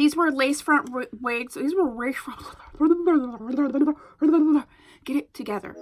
These were lace front wigs. These were lace front. Get it together.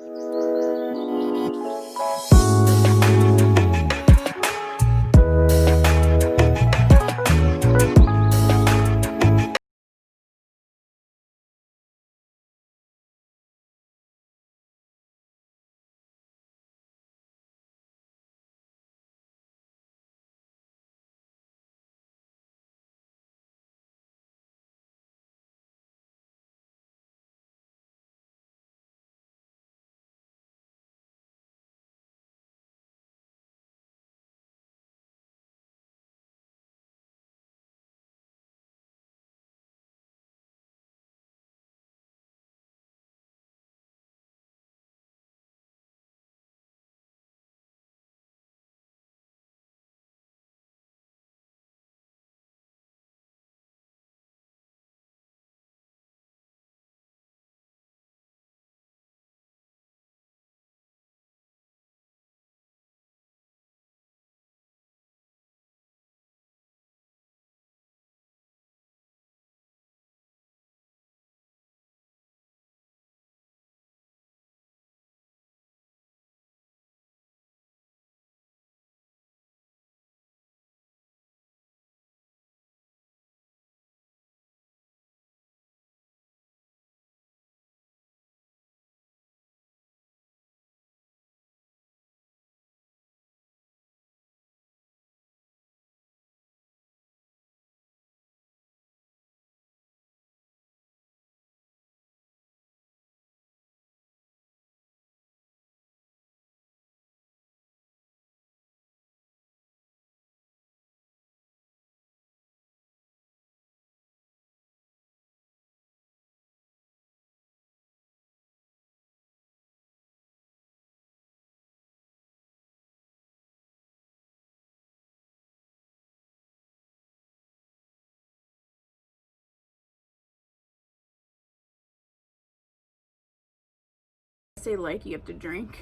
Say like, you have to drink.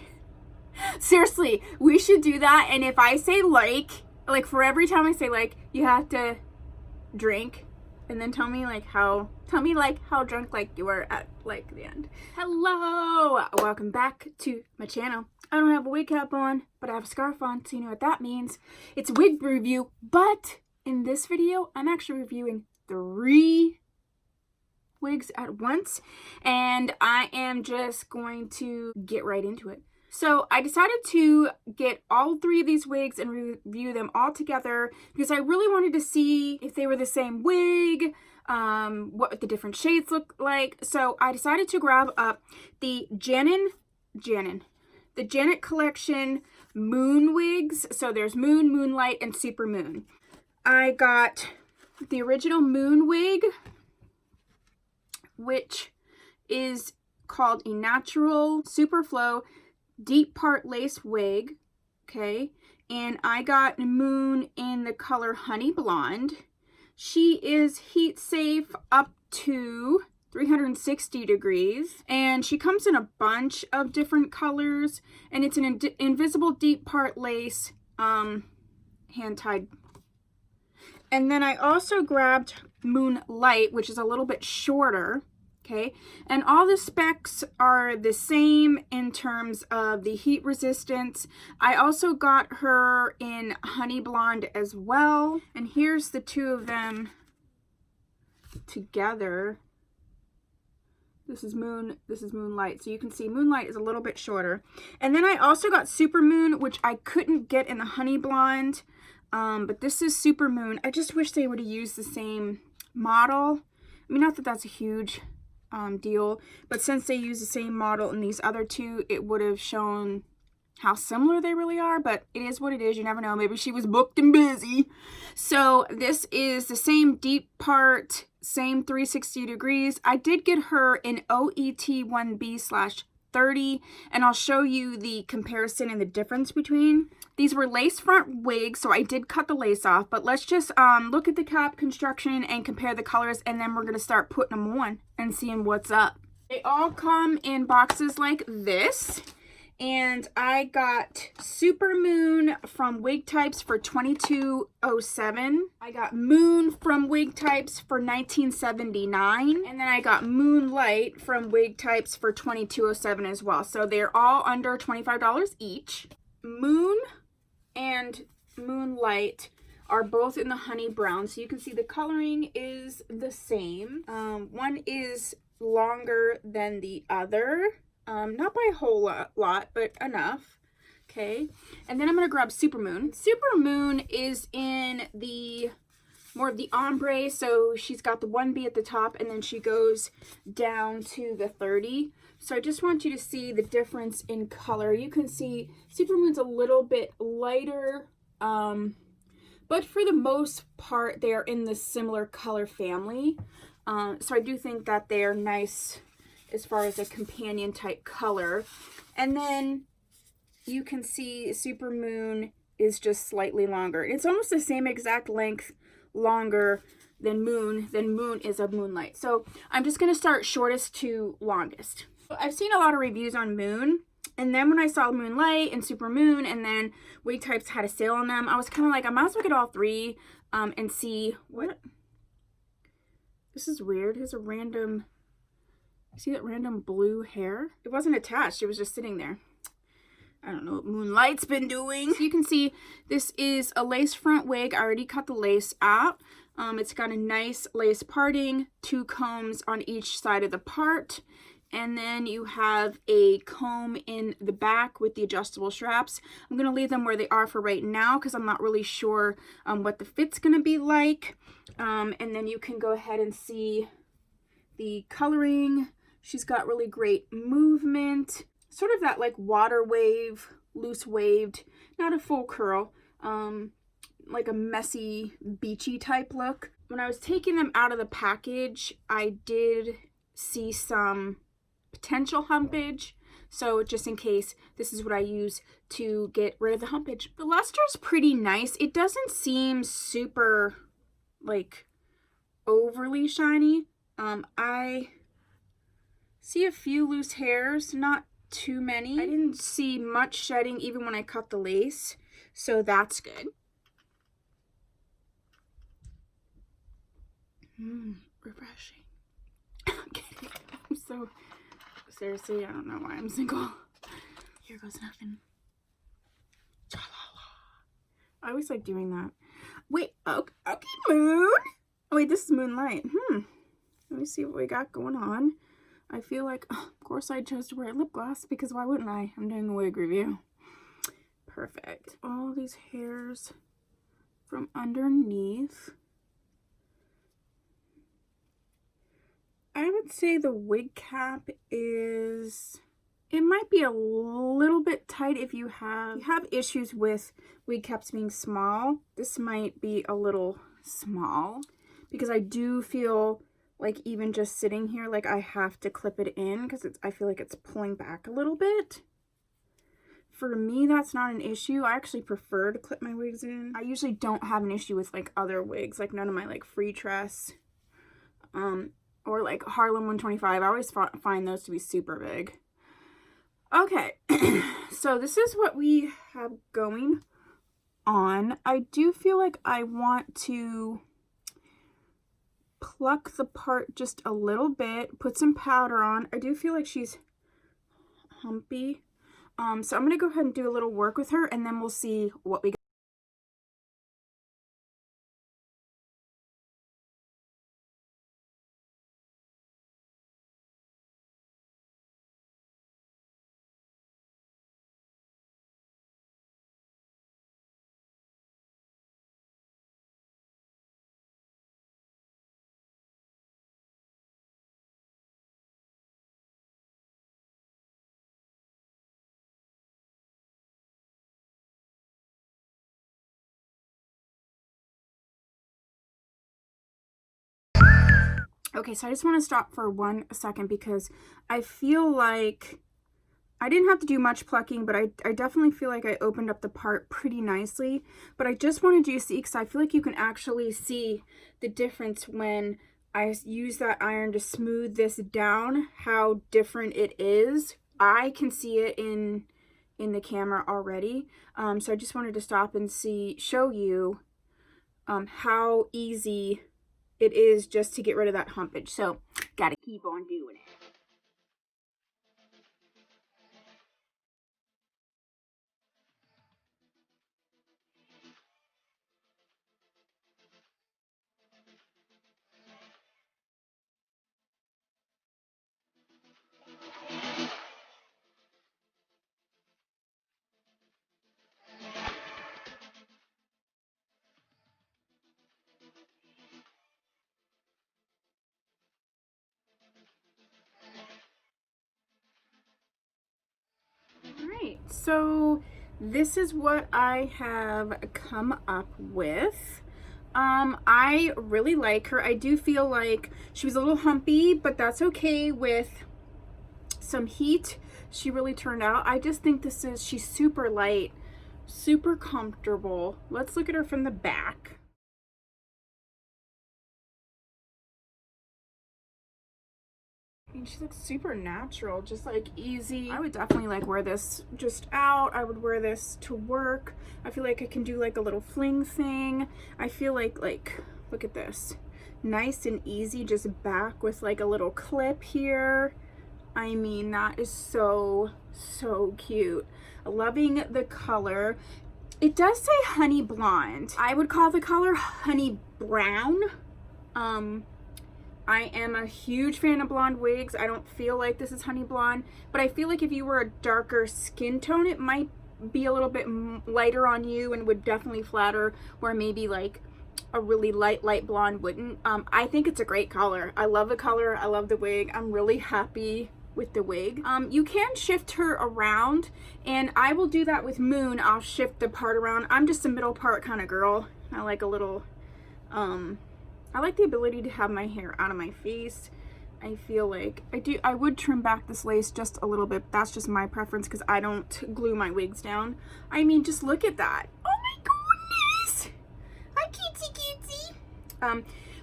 Seriously, we should do that. And if I say like for every time I say like, you have to drink, and then tell me how drunk like you were at like the end. Hello, welcome back to my channel. I don't have a wig cap on, but I have a scarf on, so you know what that means. It's a wig review, but in this video I'm actually reviewing 3 wigs at once, and I am just going to get right into it. So I decided to get all 3 of these wigs and review them all together because I really wanted to see if they were the same wig, what the different shades look like. So I decided to grab up the Janetcollection Moon wigs. So there's Moon, Moonlight, and Super Moon. I got the original Moon wig, which is called a natural superflow deep part lace wig, okay, and I got Moon in the color Honey Blonde. She is heat safe up to 360 degrees, and she comes in a bunch of different colors, and it's an invisible deep part lace, hand tied. And then I also grabbed Moonlight, which is a little bit shorter. Okay, and all the specs are the same in terms of the heat resistance. I also got her in Honey Blonde as well. And here's the 2 of them together. This is Moon, this is Moonlight. So you can see Moonlight is a little bit shorter. And then I also got Super Moon, which I couldn't get in the Honey Blonde. But this is Super Moon. I just wish they would have used the same model. I mean, not that that's a huge deal, but since they use the same model in these other 2, it would have shown how similar they really are, but it is what it is. You never know. Maybe she was booked and busy. So this is the same deep part, same 360 degrees. I did get her in OET 1B/30, and I'll show you the comparison and the difference between. These were lace front wigs, so I did cut the lace off, but let's just look at the cap construction and compare the colors, and then we're going to start putting them on and seeing what's up. They all come in boxes like this, And I got Super Moon from Wig Types for $22.07. I got Moon from Wig Types for $19.79. And then I got Moonlight from Wig Types for $22.07 as well. So they're all under $25 each. Moon and Moonlight are both in the honey brown. So you can see the coloring is the same. One is longer than the other. Not by a whole lot, but enough. Okay. And then I'm going to grab Super Moon. Super Moon is in the more of the ombre. So she's got the 1B at the top and then she goes down to the 30. So I just want you to see the difference in color. You can see Super Moon's a little bit lighter, but for the most part, they are in the similar color family. So I do think that they are nice as far as a companion type color. And then you can see Super Moon is just slightly longer. It's almost the same exact length longer than Moon is of Moonlight. So I'm just going to start shortest to longest. I've seen a lot of reviews on Moon, and then when I saw Moonlight and Super Moon and then Wig Types had a sale on them, I was kind of like, I might as well get all three and see what. This is weird. Here's a random, see that random blue hair? It wasn't attached, it was just sitting there. I don't know what Moonlight's been doing. So you can see this is a lace front wig. I already cut the lace out. It's got a nice lace parting, 2 combs on each side of the part. And then you have a comb in the back with the adjustable straps. I'm going to leave them where they are for right now because I'm not really sure what the fit's going to be like. And then you can go ahead and see the coloring. She's got really great movement. Sort of that like water wave, loose waved, not a full curl, like a messy, beachy type look. When I was taking them out of the package, I did see some potential humpage. So just in case, this is what I use to get rid of the humpage. The luster is pretty nice. It doesn't seem super like overly shiny. I see a few loose hairs, not too many. I didn't see much shedding even when I cut the lace, so that's good. Refreshing. I'm kidding. I'm so seriously, I don't know why I'm single. Here goes nothing. I always like doing that. Wait, okay, Moon. Oh wait, this is Moonlight. Let me see what we got going on. I feel like, of course I chose to wear lip gloss because why wouldn't I? I'm doing a wig review. Perfect. All these hairs from underneath. I would say the wig cap is, it might be a little bit tight if you have issues with wig caps being small. This might be a little small because I do feel like even just sitting here, like I have to clip it in because I feel like it's pulling back a little bit. For me, that's not an issue. I actually prefer to clip my wigs in. I usually don't have an issue with like other wigs, like none of my like free tress, or like Harlem 125. I always find those to be super big. Okay, so this is what we have going on. I do feel like I want to pluck the part just a little bit, put some powder on. I do feel like she's humpy. So I'm going to go ahead and do a little work with her and then we'll see what we got. Okay, so I just want to stop for 1 second because I feel like I didn't have to do much plucking, but I definitely feel like I opened up the part pretty nicely. But I just wanted you to see, because I feel like you can actually see the difference when I use that iron to smooth this down, how different it is. I can see it in in the camera already. So I just wanted to stop and show you how easy it is just to get rid of that humpage. So gotta keep on doing it. Alright, so this is what I have come up with. I really like her. I do feel like she was a little humpy, but that's okay. With some heat, she really turned out. I just think she's super light, super comfortable. Let's look at her from the back. She looks super natural, just like easy. I would definitely like wear this just out. I would wear this to work. I feel like I can do like a little fling thing. I feel like look at this, nice and easy, just back with like a little clip here. I mean, that is so cute. Loving the color. It does say honey blonde. I would call the color honey brown. I am a huge fan of blonde wigs. I don't feel like this is honey blonde, but I feel like if you were a darker skin tone, it might be a little bit lighter on you and would definitely flatter, where maybe like a really light blonde wouldn't. I think it's a great color. I love the color. I love the wig. I'm really happy with the wig. You can shift her around, and I will do that with Moon. I'll shift the part around. I'm just a middle part kind of girl. I like a little, I like the ability to have my hair out of my face. I feel like I would trim back this lace just a little bit. That's just my preference because I don't glue my wigs down. I mean, just look at that. Oh my goodness. Hi, cutesy.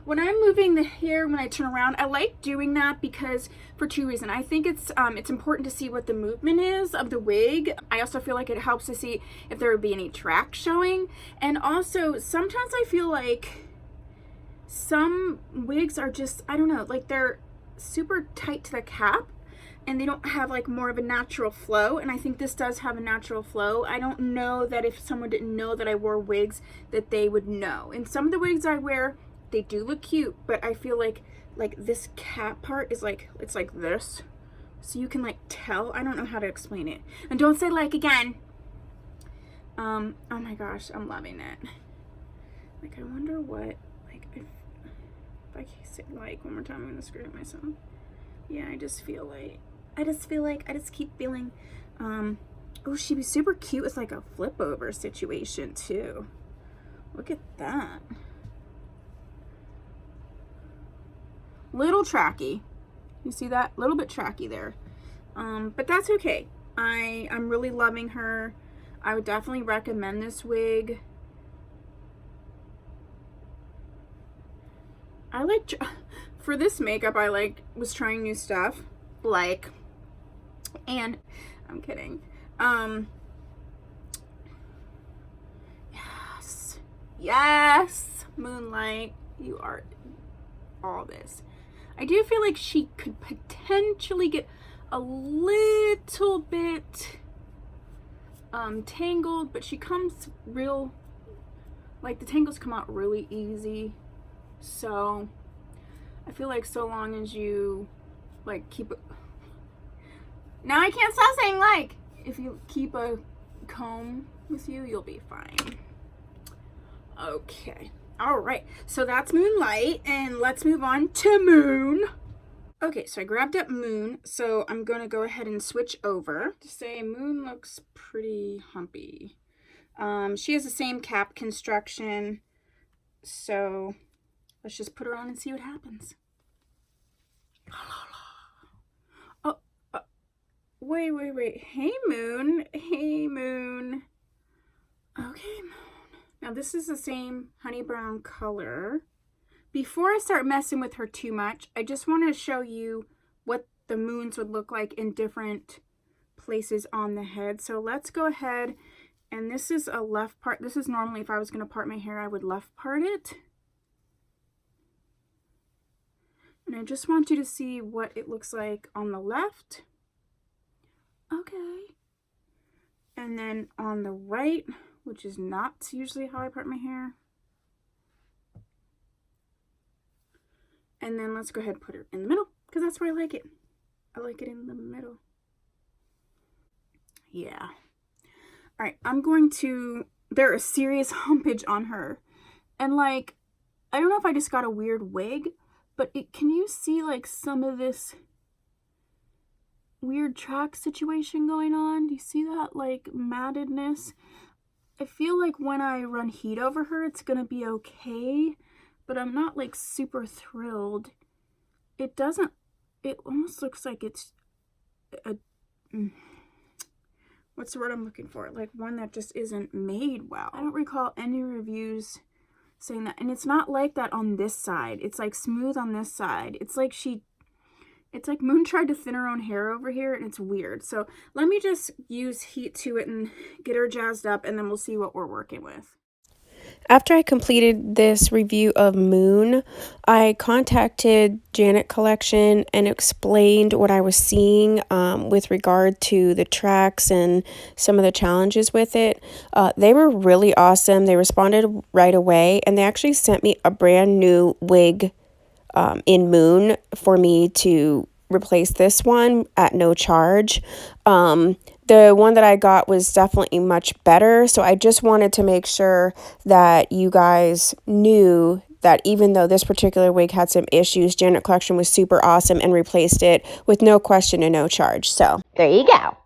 When I'm moving the hair, when I turn around, I like doing that because for two reasons. I think it's important to see what the movement is of the wig. I also feel like it helps to see if there would be any track showing. And also, sometimes I feel like some wigs are just, I don't know, like they're super tight to the cap and they don't have like more of a natural flow, and I think this does have a natural flow. I don't know that if someone didn't know that I wore wigs that they would know. And some of the wigs I wear, they do look cute, but I feel like this cap part is like, it's like this, so you can like tell. I don't know how to explain it. And don't say like again. Oh my gosh, I'm loving it. Like, I wonder what, like, if I say like one more time, I'm gonna screw it myself. Yeah, I just keep feeling, oh, she'd be super cute with like a flip over situation too. Look at that. Little tracky. You see that? A little bit tracky there. But that's okay. I'm really loving her. I would definitely recommend this wig. I like, for this makeup, I was trying new stuff, and I'm kidding. Yes, Moonlight, you are all this. I do feel like she could potentially get a little bit tangled, but she comes real, like the tangles come out really easy. So I feel like so long as you like keep it, now I can't stop saying like, if you keep a comb with you, you'll be fine. Okay, all right, so that's Moonlight, and let's move on to Moon. Okay, so I grabbed up Moon, so I'm gonna go ahead and switch over to say Moon looks pretty humpy. She has the same cap construction, so let's just put her on and see what happens. Oh, wait. Hey, Moon. Hey, Moon. Okay, Moon. Now, this is the same honey brown color. Before I start messing with her too much, I just want to show you what the moons would look like in different places on the head. So let's go ahead, and this is a left part. This is normally, if I was going to part my hair, I would left part it. And I just want you to see what it looks like on the left. Okay. And then on the right, which is not usually how I part my hair. And then let's go ahead and put it in the middle, because that's where I like it. I like it in the middle. Yeah. All right, I'm going to, there is serious humpage on her. And like, I don't know if I just got a weird wig, but can you see like some of this weird track situation going on? Do you see that like mattedness? I feel like when I run heat over her, it's gonna be okay, but I'm not like super thrilled. It almost looks like it's a, what's the word I'm looking for? Like one that just isn't made well. I don't recall any reviews saying that. And it's not like that on this side. It's like smooth on this side. It's like Moon tried to thin her own hair over here, and it's weird. So let me just use heat to it and get her jazzed up, and then we'll see what we're working with. After I completed this review of Moon, I contacted Janetcollection and explained what I was seeing with regard to the tracks and some of the challenges with it. They were really awesome. They responded right away, and they actually sent me a brand new wig in Moon for me to replace this one at no charge. The one that I got was definitely much better, so I just wanted to make sure that you guys knew that even though this particular wig had some issues, Janetcollection was super awesome and replaced it with no question and no charge. So there you go.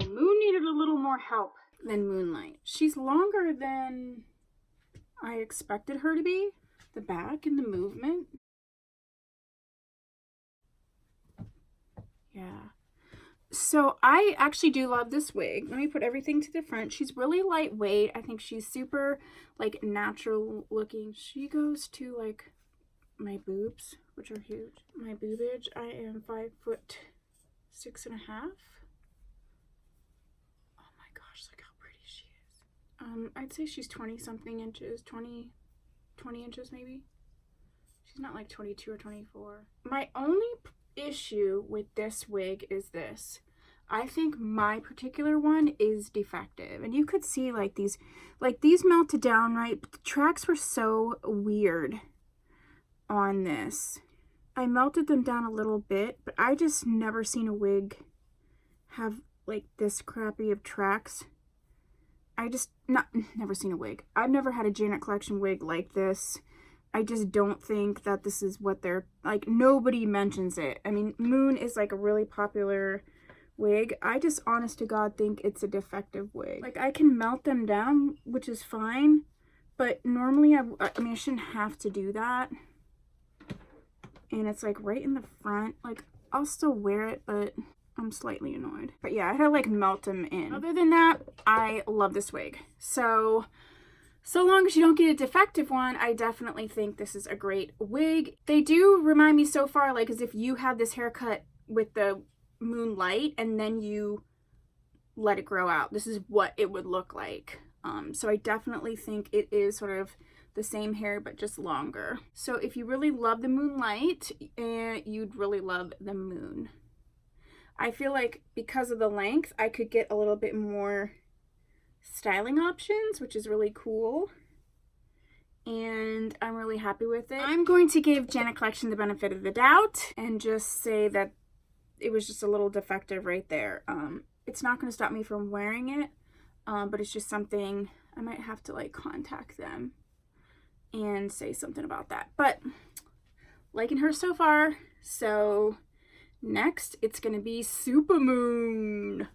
So Moon needed a little more help than Moonlight. She's longer than I expected her to be. The back and the movement. Yeah. So I actually do love this wig. Let me put everything to the front. She's really lightweight. I think she's super like natural looking. She goes to like my boobs, which are huge. My boobage. I am 5'6.5". Oh my gosh, look how pretty she is. I'd say she's 20 something inches, 20 inches maybe. She's not like 22 or 24. My only issue with this wig is this. I think my particular one is defective, and you could see like these melted down, right? But the tracks were so weird on this. I melted them down a little bit, but I just never seen a wig have like this crappy of tracks. Never seen a wig. I've never had a Janetcollection wig like this. I just don't think that this is what they're like. Nobody mentions it. I mean, Moon is like a really popular wig. I just honest to God think it's a defective wig. Like I can melt them down, which is fine, but normally I mean I shouldn't have to do that. And it's like right in the front. Like I'll still wear it, but I'm slightly annoyed. But yeah, I had to like melt them in. Other than that, I love this wig. So long as you don't get a defective one, I definitely think this is a great wig. They do remind me so far like as if you had this haircut with the Moonlight and then you let it grow out. This is what it would look like. So I definitely think it is sort of the same hair but just longer. So if you really love the Moonlight, you'd really love the Moon. I feel like because of the length, I could get a little bit more styling options, which is really cool. And I'm really happy with it. I'm going to give Janetcollection the benefit of the doubt and just say that it was just a little defective right there. It's not going to stop me from wearing it. but it's just something I might have to like contact them and say something about that. But liking her so far. So next it's gonna be Supermoon.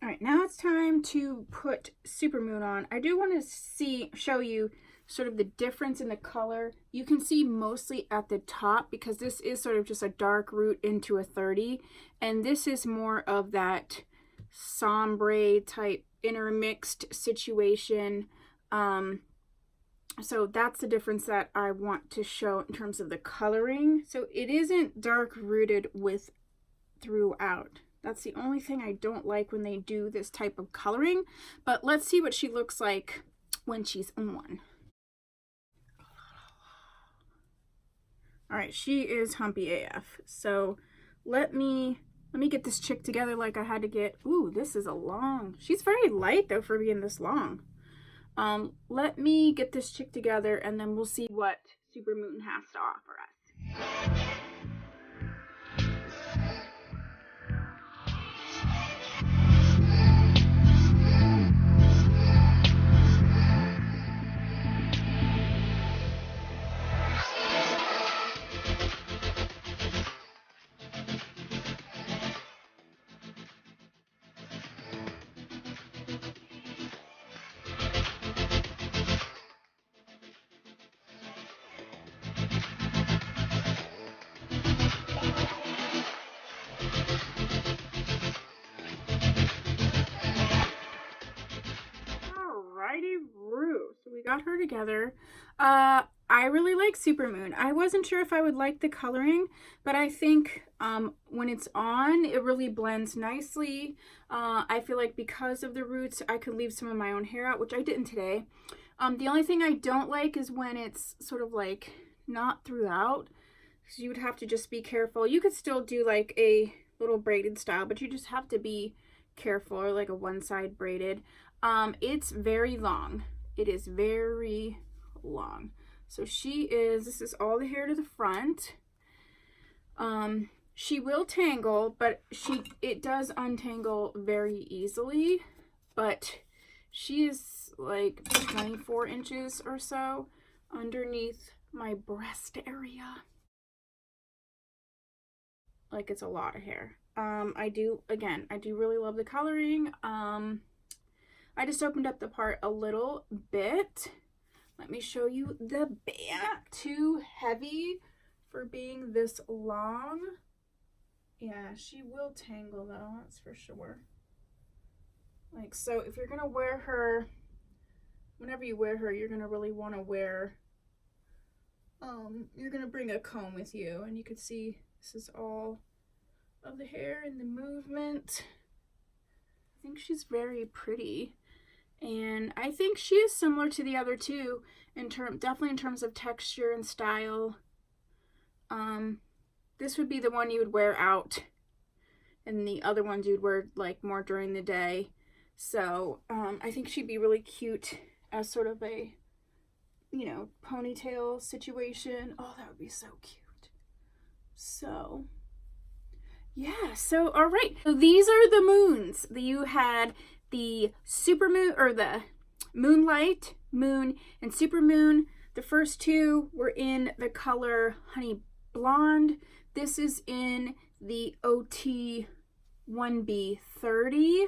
All right, now it's time to put Supermoon on. I do want to show you sort of the difference in the color. You can see mostly at the top because this is sort of just a dark root into a 30, and this is more of that sombre type intermixed situation. So that's the difference that I want to show in terms of the coloring. So it isn't dark rooted with throughout. That's the only thing I don't like when they do this type of coloring. But let's see what she looks like when she's on. All right, she is humpy AF. So let me get this chick together like I had to get. Ooh, this is a long. She's very light though for being this long. Let me get this chick together and then we'll see what Supermoon has to offer us. So we got her together. I really like Supermoon. I wasn't sure if I would like the coloring, but I think when it's on, it really blends nicely. I feel like because of the roots, I could leave some of my own hair out, which I didn't today. The only thing I don't like is when it's sort of like not throughout. So you would have to just be careful. You could still do like a little braided style, but you just have to be careful, or like a one side braided. It's very long. It is very long. So this is all the hair to the front. She will tangle, but it does untangle very easily. But she is like 24 inches or so underneath my breast area. Like, it's a lot of hair. I do really love the coloring. I just opened up the part a little bit. Let me show you the back. Too heavy for being this long. Yeah, she will tangle though, that's for sure. Like, so if you're gonna wear her, whenever you wear her, you're gonna really want to wear, you're gonna bring a comb with you, and you can see this is all of the hair and the movement. I think she's very pretty. And I think she is similar to the other two definitely in terms of texture and style. This would be the one you would wear out, and the other ones you'd wear like more during the day. So I think she'd be really cute as sort of a, you know, ponytail situation. Oh, that would be so cute. So yeah, so all right. So these are the moons. You had the Supermoon, or the Moonlight, Moon, and Supermoon. The first two were in the color Honey Blonde. This is in the OT 1B30.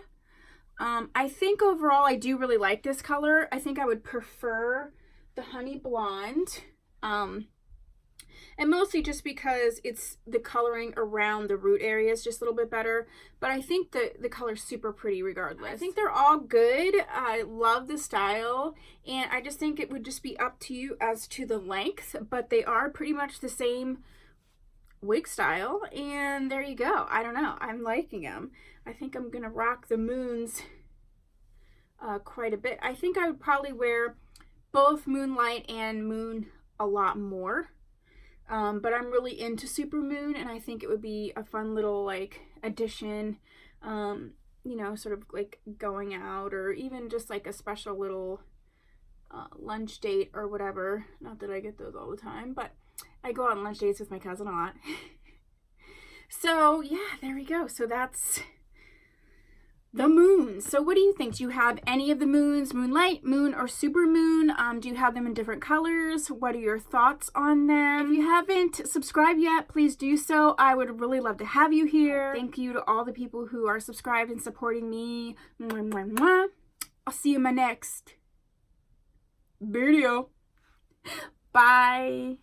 I think overall I do really like this color. I think I would prefer the Honey Blonde. And mostly just because it's the coloring around the root area is just a little bit better. But I think the color's super pretty regardless. I think they're all good. I love the style. And I just think it would just be up to you as to the length. But they are pretty much the same wig style. And there you go. I don't know. I'm liking them. I think I'm going to rock the moons quite a bit. I think I would probably wear both Moonlight and Moon a lot more. But I'm really into Supermoon, and I think it would be a fun little like addition, you know, sort of like going out, or even just like a special little lunch date or whatever. Not that I get those all the time, but I go on lunch dates with my cousin a lot. So yeah, there we go. So that's the moons. So what do you think? Do you have any of the moons, Moonlight, Moon, or Super Moon? Do you have them in different colors? What are your thoughts on them? If you haven't subscribed yet, please do so. I would really love to have you here. Thank you to all the people who are subscribed and supporting me. Mwah, mwah, mwah. I'll see you in my next video. Bye.